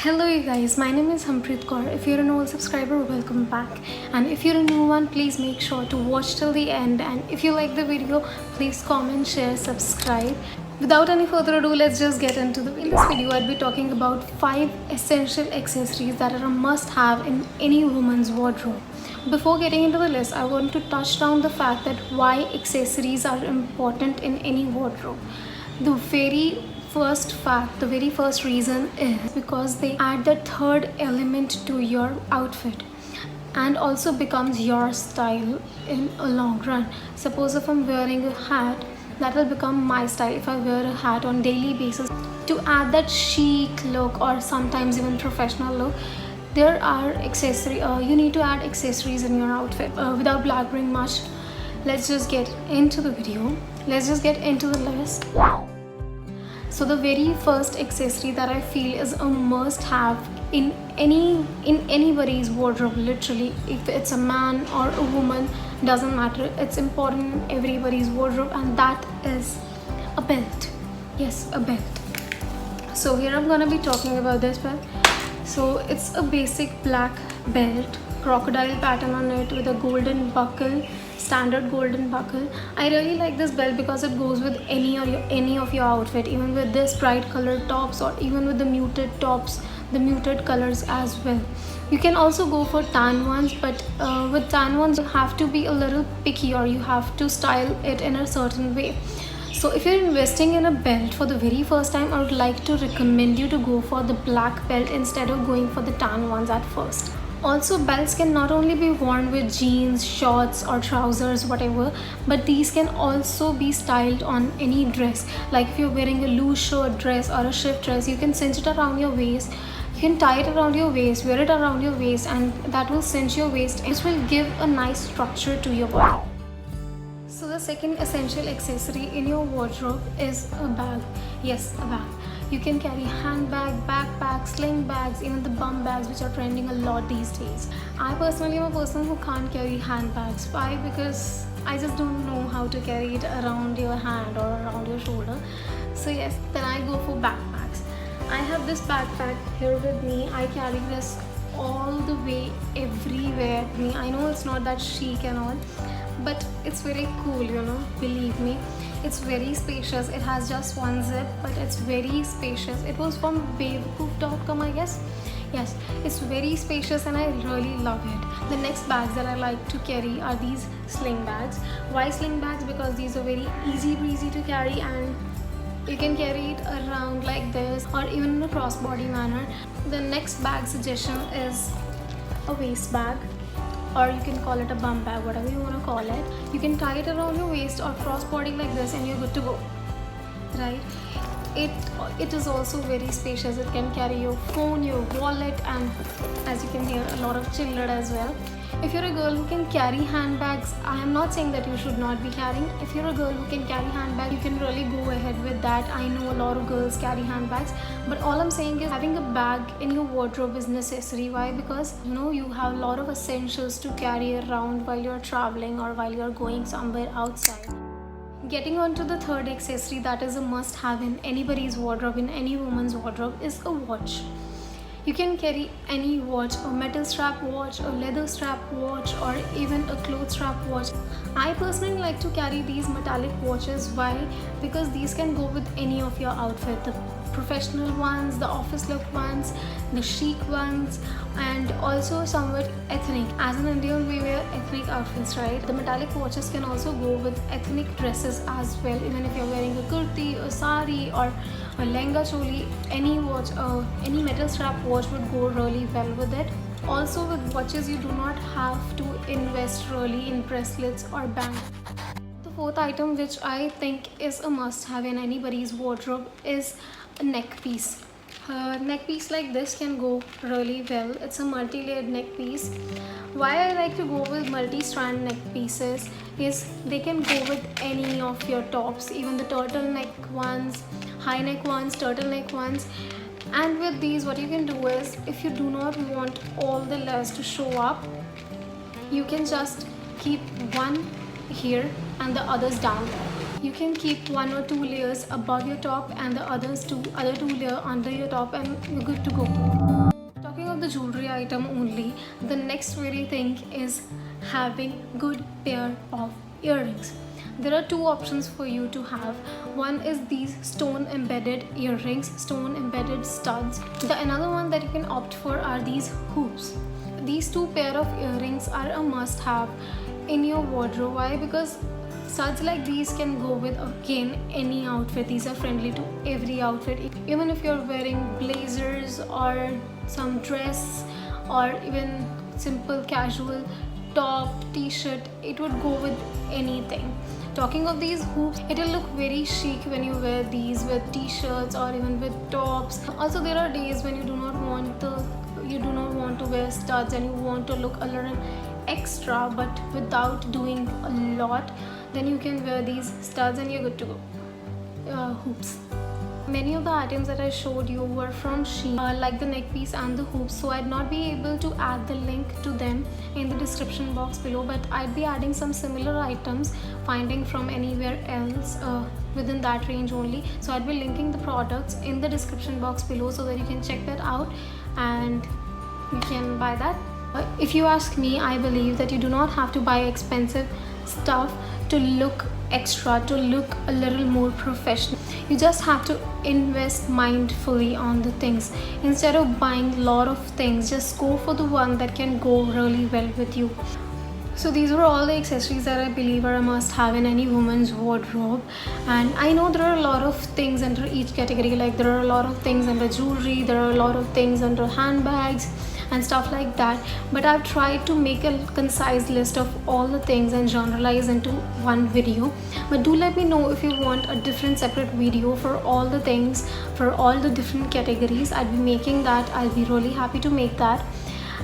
Hello you guys, my name is Hampreet Kaur. If you're an old subscriber, welcome back. And if you're a new one, please make sure to watch till the end. And if you like the video, please comment, share, subscribe. Without any further ado, let's just get into the video. In this video, I'd be talking about 5 essential accessories that are a must-have in any woman's wardrobe. Before getting into the list, I want to touch down the fact that why accessories are important in any wardrobe. The very first reason is because they add the third element to your outfit and also becomes your style in a long run. Suppose if I'm wearing a hat, that will become my style if I wear a hat on daily basis. To add that chic look or sometimes even professional look, there are you need to add accessories in your outfit. Without blabbering much, let's just get into the video. Let's just get into the list. So the very first accessory that I feel is a must-have in anybody's wardrobe, literally, if it's a man or a woman, doesn't matter, it's important in everybody's wardrobe, and that is a belt. Yes, a belt. So here I'm gonna be talking about this belt. So it's a basic black belt, crocodile pattern on it with a golden buckle, standard golden buckle. I really like this belt because it goes with any of your outfit, even with this bright colored tops or even with the muted tops, the muted colors as well. You can also go for tan ones, but with tan ones you have to be a little picky, or you have to style it in a certain way. So if you're investing in a belt for the very first time, I would like to recommend you to go for the black belt instead of going for the tan ones at first. Also, belts can not only be worn with jeans, shorts or trousers, whatever, but these can also be styled on any dress. Like if you're wearing a loose shirt dress or a shift dress, you can cinch it around your waist. You can tie it around your waist, wear it around your waist, and that will cinch your waist. It will give a nice structure to your body. So the second essential accessory in your wardrobe is a bag. Yes, a bag. You can carry handbag, backpack, sling bags, even the bum bags, which are trending a lot these days. I personally am a person who can't carry handbags. Why? Because I just don't know how to carry it around your hand or around your shoulder. So yes, then I go for backpacks. I have this backpack here with me. I carry this all the way everywhere with me. I know it's not that chic and all, but it's very cool, believe me. It's very spacious. It has just one zip, but it's very spacious. It was from Bavecoop.com, I guess. Yes, it's very spacious and I really love it. The next bags that I like to carry are these sling bags. Why sling bags? Because these are very breezy to carry, and you can carry it around like this or even in a crossbody manner. The next bag suggestion is a waist bag, or you can call it a bum bag, whatever you want to call it. You can tie it around your waist or crossbody like this and you're good to go, right? It is also very spacious. It can carry your phone, your wallet, and as you can hear, a lot of chiller as well. If you're a girl who can carry handbags, I am not saying that you should not be carrying. If you're a girl who can carry handbags, you can really go ahead with that. I know a lot of girls carry handbags, but all I'm saying is having a bag in your wardrobe is necessary. Why? Because you have a lot of essentials to carry around while you're traveling or while you're going somewhere outside. Getting on to the third accessory that is a must-have in anybody's wardrobe, in any woman's wardrobe, is a watch. You can carry any watch, a metal strap watch, a leather strap watch, or even a cloth strap watch. I personally like to carry these metallic watches. Why? Because these can go with any of your outfit. The professional ones, the office look ones, the chic ones, and also somewhat ethnic. As an Indian, we wear ethnic outfits, right? The metallic watches can also go with ethnic dresses as well. Even if you're wearing a kurti, a sari, or a lehenga choli, any watch, any metal strap watch would go really well with it. Also with watches, you do not have to invest really in bracelets or bands. The fourth item, which I think is a must-have in anybody's wardrobe, is a neck piece. Neck piece like this can go really well. It's a multi-layered neck piece. Why I like to go with multi-strand neck pieces is they can go with any of your tops, even the turtleneck ones, high neck ones, turtleneck ones. And with these, what you can do is, if you do not want all the layers to show up, you can just keep one here and the others down. You can keep 1 or 2 layers above your top and the other two layer under your top, and you're good to go. Talking of the jewelry item only, the next very thing is having good pair of earrings. There are 2 options for you to have. One is these stone embedded earrings, stone embedded studs. The another one that you can opt for are these hoops. These 2 pair of earrings are a must have in your wardrobe. Why? Because studs like these can go with again any outfit. These are friendly to every outfit. Even if you're wearing blazers or some dress or even simple casual top, t-shirt, it would go with anything. Talking of these hoops, it will look very chic when you wear these with t-shirts or even with tops. Also, there are days when you do not want to wear studs and you want to look a little extra but without doing a lot, then you can wear these studs and you're good to go. Hoops. Many of the items that I showed you were from Shein, like the neck piece and the hoops, so I'd not be able to add the link to them in the description box below, but I'd be adding some similar items finding from anywhere else within that range only. So I'd be linking the products in the description box below so that you can check that out and you can buy that. If you ask me, I believe that you do not have to buy expensive stuff to look extra, to look a little more professional. You just have to invest mindfully on the things. Instead of buying a lot of things, just go for the one that can go really well with you. So these were all the accessories that I believe are a must have in any woman's wardrobe. And I know there are a lot of things under each category, like there are a lot of things under jewelry, there are a lot of things under handbags and stuff like that, but I've tried to make a concise list of all the things and generalize into one video. But do let me know if you want a different separate video for all the things, for all the different categories. I'll be making that. I'll be really happy to make that.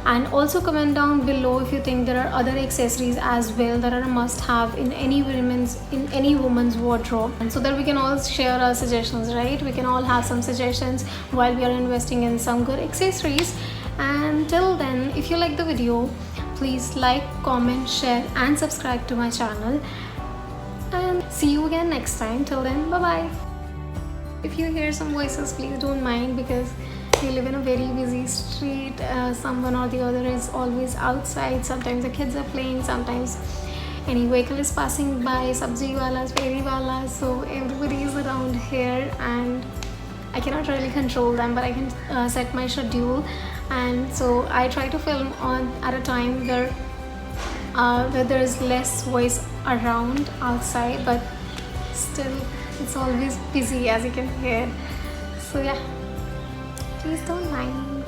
And also comment down below if you think there are other accessories as well that are a must have in any woman's wardrobe, and so that we can all share our suggestions, right? We can all have some suggestions while we are investing in some good accessories. And till then, if you like the video, please like, comment, share and subscribe to my channel, and see you again next time. Till then, bye bye. If you hear some voices, please don't mind, because we live in a very busy street. Someone or the other is always outside. Sometimes the kids are playing, sometimes any vehicle is passing by, sabji walas, fairy walas, so everybody is around here and I cannot really control them, but I can set my schedule, and so I try to film on at a time where there is less voice around outside, but still it's always busy, as you can hear. So yeah, please don't mind.